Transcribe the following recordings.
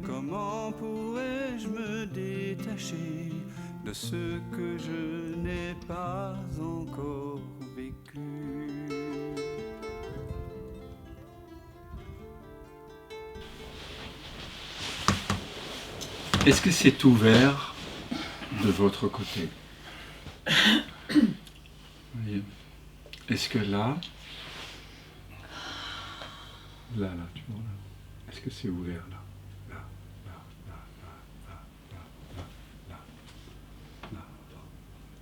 Comment pourrais-je me détacher de ce que je n'ai pas encore vécu? Est-ce que c'est ouvert de votre côté? Oui. Est-ce que là, tu vois, là, est-ce que c'est ouvert là?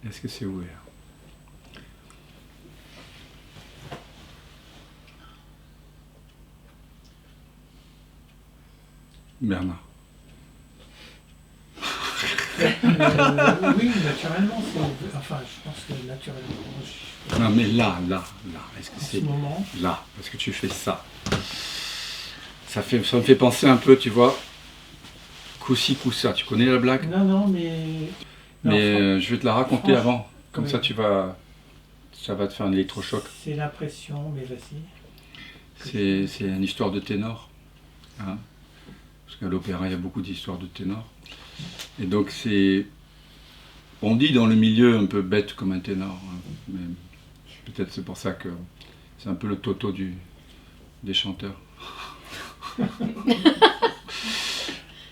Est-ce que c'est ouvert? Bernard. Oui, naturellement, c'est ouvert. Enfin, je pense que naturellement. Non, mais là, est-ce que En c'est ce moment. là? Parce que tu fais ça. Ça me fait penser un peu, tu vois, Coussi Coussa. Tu connais la blague? Non, mais. Mais je vais te la raconter avant. Comme oui. ça, ça va te faire un électrochoc. C'est l'impression, mais vas-y. C'est une histoire de ténor. Hein, parce qu'à l'opéra, il y a beaucoup d'histoires de ténor. Et donc, on dit dans le milieu un peu bête comme un ténor. Hein, mais peut-être c'est pour ça que c'est un peu le Toto des chanteurs.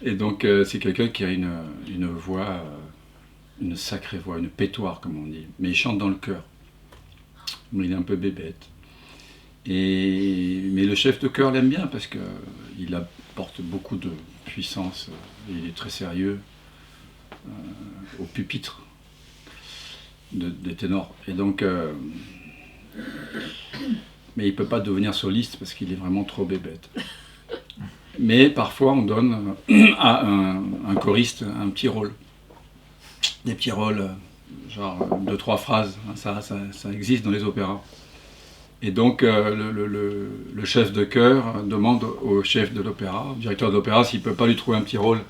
Et donc, c'est quelqu'un qui a une voix, une sacrée voix, une pétoire, comme on dit. Mais il chante dans le chœur. Mais il est un peu bébête. Mais le chef de chœur l'aime bien parce qu'il apporte beaucoup de puissance. Il est très sérieux au pupitre des ténors. Et donc, mais il ne peut pas devenir soliste parce qu'il est vraiment trop bébête. Mais parfois, on donne à un choriste un petit rôle. Des petits rôles, genre 2-3 phrases. Ça existe dans les opéras. Et donc, le chef de chœur demande au chef de l'opéra, au directeur de l'opéra, s'il ne peut pas lui trouver un petit rôle.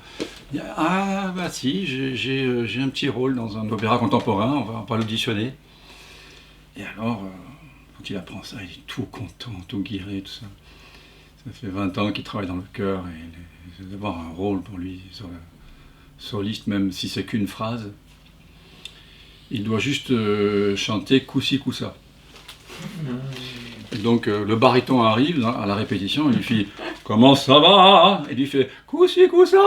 Il dit, ah, bah si, j'ai un petit rôle dans un opéra contemporain, on va l'auditionner. Et alors, quand il apprend ça, il est tout content, tout guiré, tout ça. Ça fait 20 ans qu'il travaille dans le chœur, et d'avoir un rôle pour lui, sur le soliste, même si c'est qu'une phrase. Il doit juste chanter Coussi Coussa. Et donc le baryton arrive à la répétition, il lui fait « Comment ça va ?» Et il lui fait « Coussi Coussa !»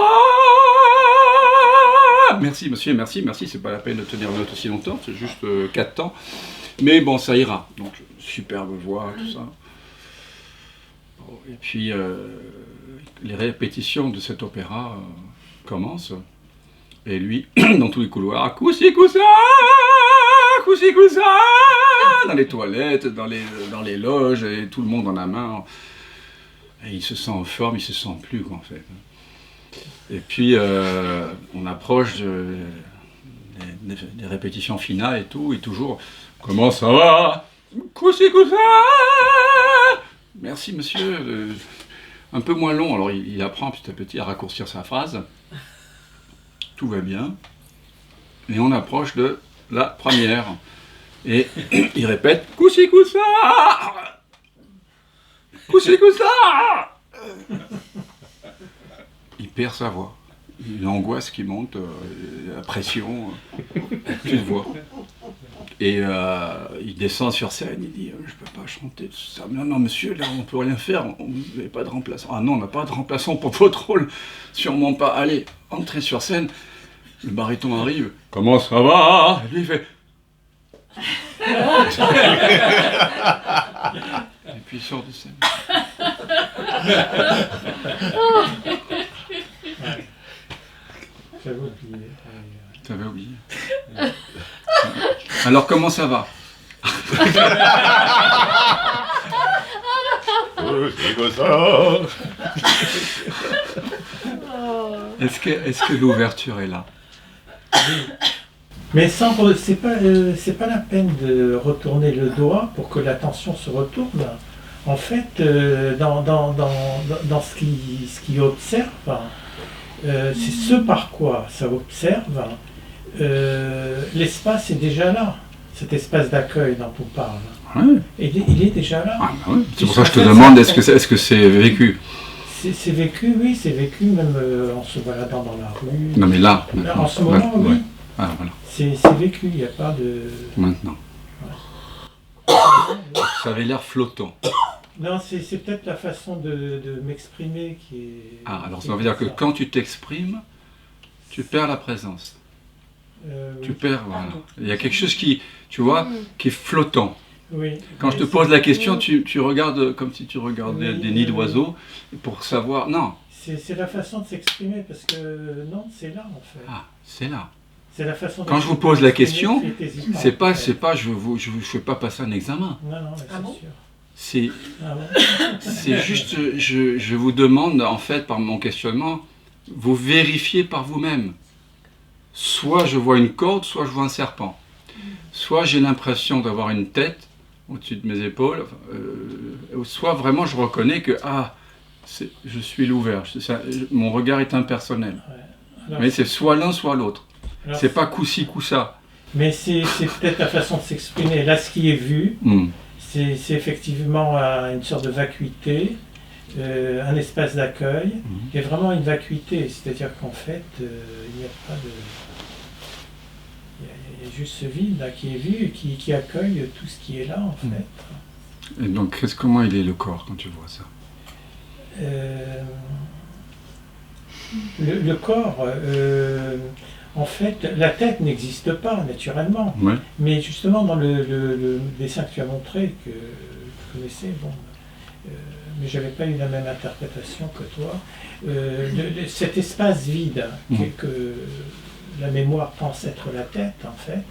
Merci monsieur, merci, c'est pas la peine de tenir note aussi longtemps, c'est juste 4 temps. Mais bon, ça ira. Donc superbe voix, tout ça. Et puis les répétitions de cet opéra commencent. Et lui, dans tous les couloirs, « Coussi Coussa !» Coussi Coussa !» dans les toilettes, dans les loges, et tout le monde en a marre. Et il se sent en forme, il se sent plus, quoi, en fait. Et puis, on approche des répétitions finales et tout, et toujours, comment ça va? Coussi Coussa !» Merci, monsieur. Un peu moins long, alors il apprend petit à petit à raccourcir sa phrase. Tout va bien. Et on approche de la première. Et il répète « Coussi Coussa !» « Coussi Coussa !» Il perd sa voix. Une angoisse qui monte, la pression, plus de voix. Et il descend sur scène, il dit « Je peux pas chanter tout ça. »« Non, monsieur, là, on peut rien faire, on n'avait pas de remplaçant. »« Ah non, on n'a pas de remplaçant pour votre rôle. Sûrement pas. Allez, entrez sur scène. » Le baryton arrive. « Comment ça va ?» Et lui, il fait... Et puis il sort de scène. T'avais oublié. Alors comment ça va? Est-ce que l'ouverture est là? Mais c'est pas la peine de retourner le doigt pour que l'attention se retourne. En fait, dans ce qui observe, c'est ce par quoi ça observe, l'espace est déjà là, cet espace d'accueil dont on parle. Ouais. Il est déjà là. Ah, bah ouais. C'est pour ça que je te demande, est-ce que c'est vécu? C'est vécu, oui, c'est vécu même en se baladant dans la rue. Non mais là, En ce moment, oui. ouais. Ah, voilà. C'est vécu, il n'y a pas de... Maintenant. Ça avait l'air flottant. Non, c'est peut-être la façon de m'exprimer qui est... Ah, alors ça veut dire que quand tu t'exprimes, tu perds la présence. Tu oui. perds, voilà. Il y a quelque chose qui, tu vois, qui est flottant. Oui. Quand je te pose la question, tu regardes comme si tu regardais des nids d'oiseaux pour savoir. Non. C'est la façon de s'exprimer parce que non, c'est là en fait. Ah, c'est là. C'est la façon. Quand je vous pose la question, c'est pas, je fais pas passer un examen. Non, non, mais c'est bon sûr. C'est juste, je vous demande en fait par mon questionnement, vous vérifiez par vous-même. Soit je vois une corde, soit je vois un serpent. Soit j'ai l'impression d'avoir une tête au-dessus de mes épaules, soit vraiment je reconnais que je suis l'ouvert, mon regard est impersonnel. Ouais. Alors, mais c'est soit l'un, soit l'autre. alors, C'est pas coup-ci, coup-ça. Mais c'est peut-être la façon de s'exprimer. Là, ce qui est vu, c'est effectivement une sorte de vacuité, un espace d'accueil. Il y a vraiment une vacuité, c'est-à-dire qu'en fait, il n'y a pas de... Il y a juste ce vide là qui est vu et qui accueille tout ce qui est là, en fait. Et donc, comment il est le corps quand tu vois ça? Le corps, en fait, la tête n'existe pas naturellement. Ouais. Mais justement, dans le dessin que tu as montré, que je connaissais, mais je n'avais pas eu la même interprétation que toi, cet espace vide que la mémoire pense être la tête, en fait,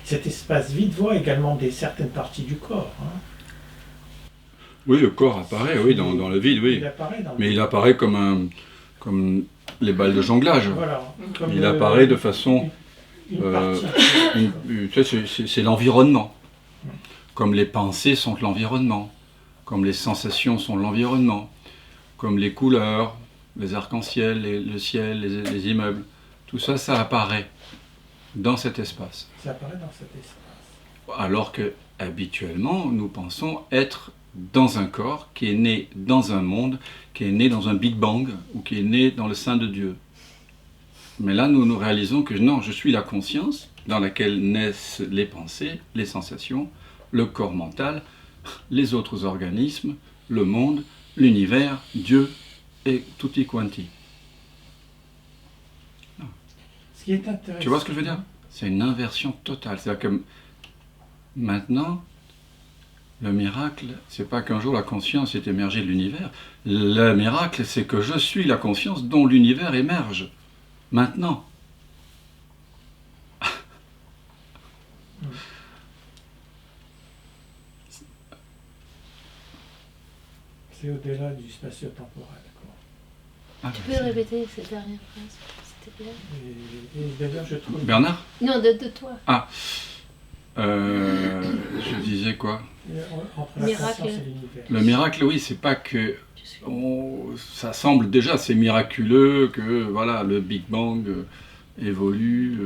cet espace vide voit également certaines parties du corps. Hein. Oui, le corps apparaît, oui, dans le vide, oui. Il apparaît dans le Mais vide. il apparaît comme les balles de jonglage. Voilà. Comme Il apparaît de façon... une partie. Tu sais, c'est l'environnement. Comme les pensées sont l'environnement. Comme les sensations sont l'environnement. Comme les couleurs, les arcs-en-ciel, le ciel, les immeubles. Tout ça, ça apparaît dans cet espace. Ça apparaît dans cet espace. Alors que, habituellement, nous pensons être dans un corps qui est né dans un monde, qui est né dans un Big Bang, ou qui est né dans le sein de Dieu. Mais là, nous réalisons que non, je suis la conscience dans laquelle naissent les pensées, les sensations, le corps mental, les autres organismes, le monde, l'univers, Dieu et tutti quanti. Ce qui est intéressant. Tu vois ce que je veux dire? C'est une inversion totale. C'est-à-dire que maintenant, le miracle, c'est pas qu'un jour la conscience est émergée de l'univers. Le miracle, c'est que je suis la conscience dont l'univers émerge. Maintenant. C'est au-delà du spatio-temporel. Tu peux répéter cette dernière phrase, s'il te plaît? Et d'ailleurs, je trouve... Bernard? Non, de toi. Je disais quoi? Entre la Miracle. conscience et l'univers. Le miracle, oui, c'est pas que... ça semble déjà, c'est miraculeux que voilà, le Big Bang évolue,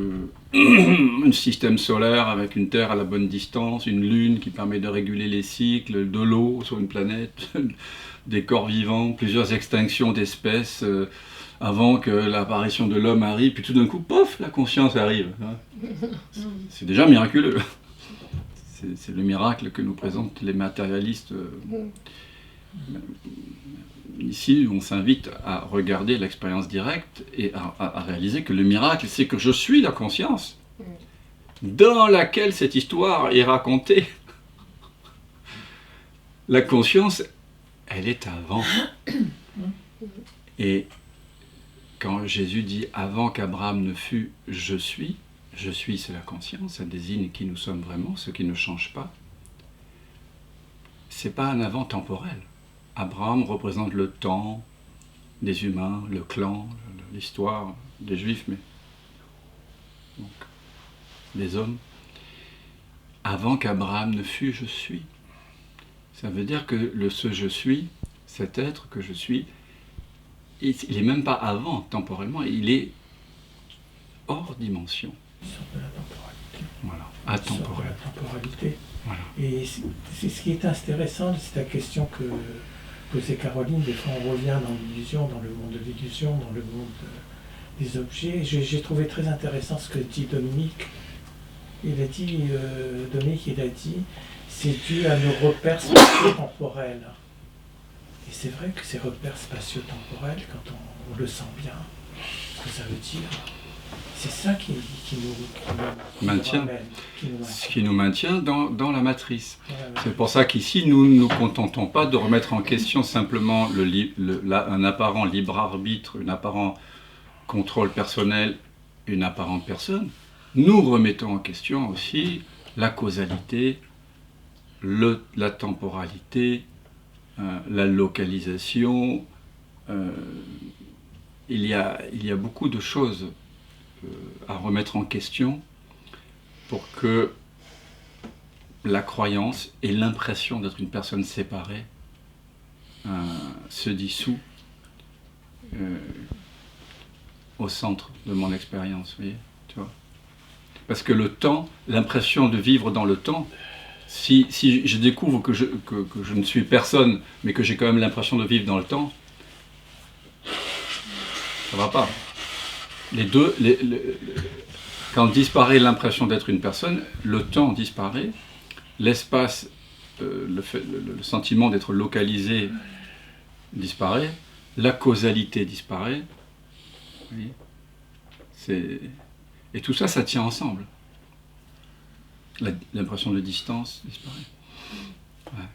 un système solaire avec une Terre à la bonne distance, une Lune qui permet de réguler les cycles, de l'eau sur une planète, des corps vivants, plusieurs extinctions d'espèces avant que l'apparition de l'homme arrive, puis tout d'un coup, pof, la conscience arrive. Hein. C'est déjà miraculeux. C'est le miracle que nous présentent les matérialistes. Ici, on s'invite à regarder l'expérience directe et à réaliser que le miracle, c'est que je suis la conscience dans laquelle cette histoire est racontée. La conscience, elle est avant. Et quand Jésus dit « avant qu'Abraham ne fût, je suis », c'est la conscience, ça désigne qui nous sommes vraiment, ce qui ne change pas. C'est pas un avant temporel. Abraham représente le temps des humains, le clan, l'histoire des Juifs, mais donc, des hommes. Avant qu'Abraham ne fût, je suis. Ça veut dire que ce je suis, cet être que je suis, il n'est même pas avant temporellement, il est hors dimension. Il sort de la temporalité. Voilà, Il sort de atemporel. la temporalité. Voilà. Et c'est ce qui est intéressant, c'est la question que posait Caroline, des fois on revient dans l'illusion, dans le monde de l'illusion, dans le monde des objets. J'ai trouvé très intéressant ce que dit Dominique. Il a dit, c'est dû à nos repères spatio-temporels. Et c'est vrai que ces repères spatio-temporels, quand on le sent bien, ce que ça veut dire, c'est ça qui nous maintient, ramène, ce qui nous maintient dans la matrice. Ouais. C'est pour ça qu'ici, nous ne nous contentons pas de remettre en question simplement un apparent libre arbitre, un apparent contrôle personnel, une apparente personne. Nous remettons en question aussi la causalité, la temporalité, la localisation. Il y a beaucoup de choses à remettre en question pour que la croyance et l'impression d'être une personne séparée se dissout au centre de mon expérience, vous voyez, tu vois. Parce que le temps, l'impression de vivre dans le temps, si je découvre que je ne suis personne, mais que j'ai quand même l'impression de vivre dans le temps, ça ne va pas. Quand disparaît l'impression d'être une personne, le temps disparaît, l'espace, le sentiment d'être localisé disparaît, la causalité disparaît. Oui. Et tout ça, ça tient ensemble. L'impression de distance disparaît. Ouais.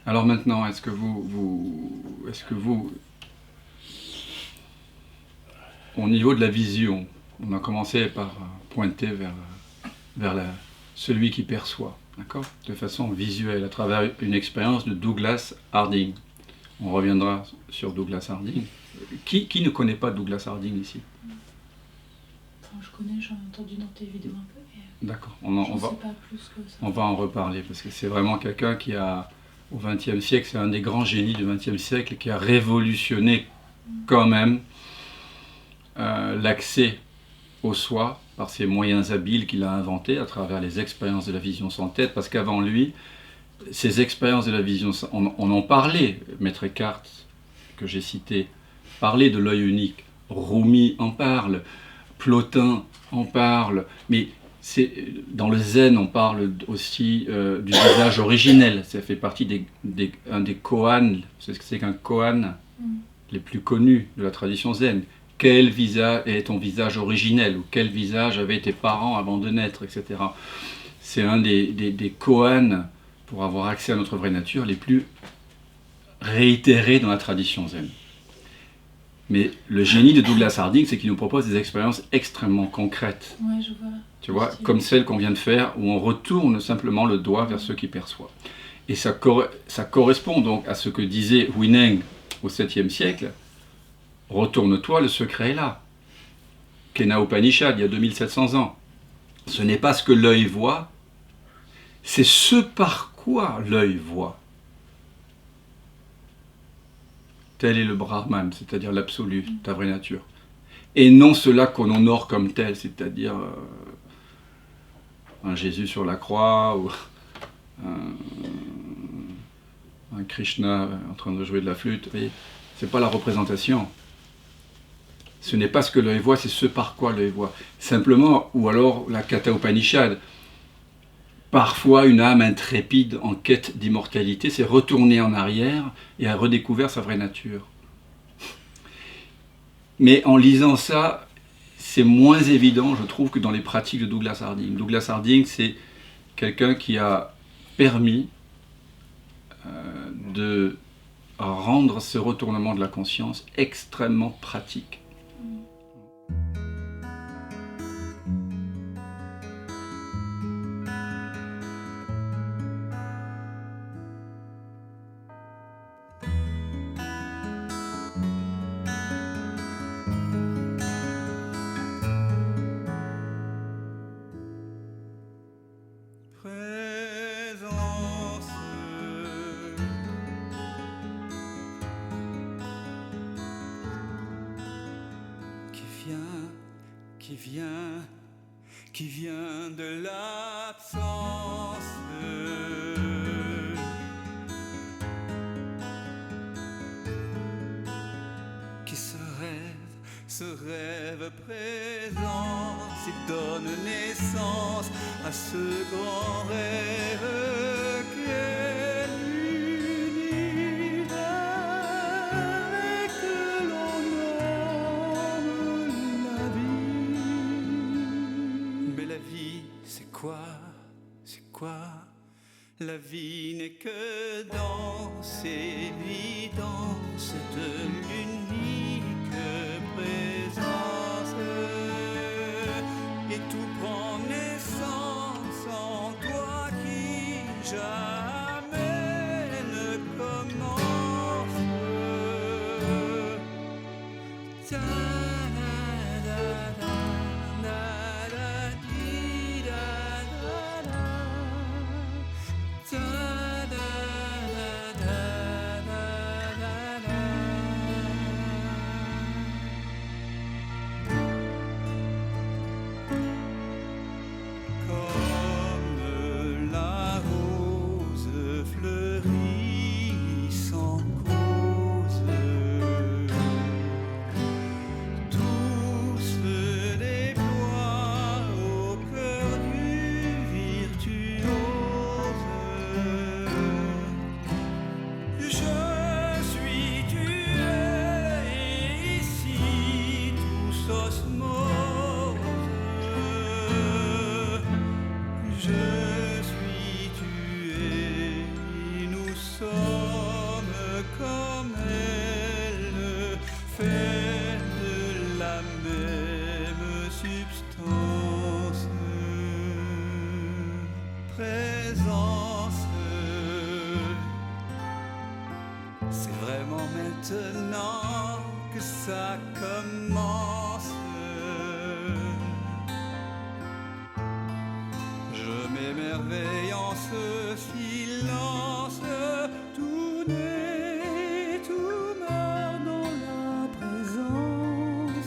Alors maintenant, est-ce que vous, au niveau de la vision, on a commencé par pointer vers celui qui perçoit, d'accord, de façon visuelle, à travers une expérience de Douglas Harding. On reviendra sur Douglas Harding. Qui ne connaît pas Douglas Harding ici? Enfin, je connais, j'en ai entendu dans tes vidéos un peu, mais d'accord, je ne sais pas plus que ça. On va en reparler, parce que c'est vraiment quelqu'un qui a, au XXe siècle, c'est un des grands génies du XXe siècle, qui a révolutionné quand même l'accès au soi par ces moyens habiles qu'il a inventés à travers les expériences de la vision sans tête, parce qu'avant lui, ces expériences de la vision, on en parlait, Maître Eckhart, que j'ai cité, parlait de l'œil unique, Rumi en parle, Plotin en parle, mais dans le zen, on parle aussi du visage originel, ça fait partie un des koans, c'est ce que c'est qu'un koan, les plus connus de la tradition zen. Quel visage est ton visage originel, ou quel visage avaient tes parents avant de naître, etc. C'est un des koans, pour avoir accès à notre vraie nature, les plus réitérés dans la tradition zen. Mais le génie de Douglas Harding, c'est qu'il nous propose des expériences extrêmement concrètes. Ouais, je vois. Tu vois, comme celle qu'on vient de faire, où on retourne simplement le doigt vers ceux qui perçoivent. Et ça correspond donc à ce que disait Huineng au 7e siècle. Retourne-toi, le secret est là. Kena Upanishad, il y a 2700 ans. Ce n'est pas ce que l'œil voit, c'est ce par quoi l'œil voit. Tel est le Brahman, c'est-à-dire l'absolu, ta vraie nature. Et non cela qu'on honore comme tel, c'est-à-dire un Jésus sur la croix, ou un Krishna en train de jouer de la flûte. C'est pas la représentation. Ce n'est pas ce que l'œil voit, c'est ce par quoi l'œil voit. Simplement, ou alors la Katha Upanishad, parfois une âme intrépide en quête d'immortalité s'est retournée en arrière et a redécouvert sa vraie nature. Mais en lisant ça, c'est moins évident, je trouve, que dans les pratiques de Douglas Harding. Douglas Harding, c'est quelqu'un qui a permis de rendre ce retournement de la conscience extrêmement pratique. Qui vient de l'absence, ce rêve présent, s'il donne naissance à ce grand rêve qu'est l'univers et que l'on nomme la vie. Mais la vie, c'est quoi? C'est quoi? La vie n'est que danse, évidence de l'unique présence. Et tout prend naissance en toi qui jamais ne commence. Comme elle fait de la même substance, présence. C'est vraiment maintenant que ça commence. Je m'émerveille en ce silence, tout naît, tout meurt dans la présence.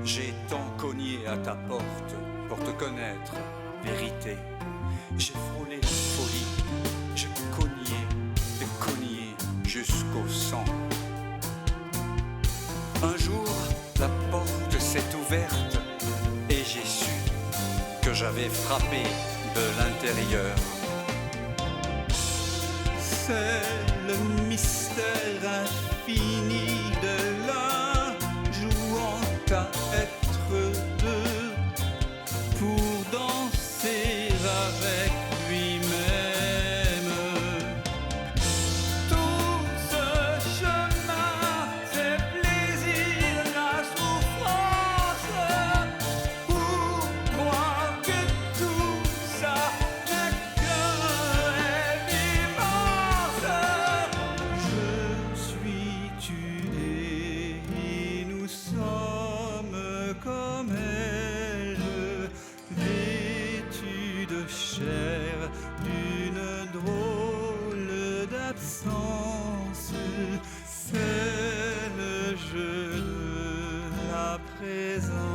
J'ai tant cogné à ta porte pour te connaître, vérité. J'ai frôlé folie, j'ai cogné jusqu'au sang. Un jour, la porte s'est ouverte et j'ai su que j'avais frappé de l'intérieur. C'est le mystère infini de l'un jouant à être deux pour danser avec lui-même. Tout ce chemin, c'est plaisir, la souffrance. Pour moi que tout ça n'est qu'un rêve immense. Je suis tué et nous sommes comme elle, vêtus de chair d'une drôle d'absence. C'est le jeu de la présence.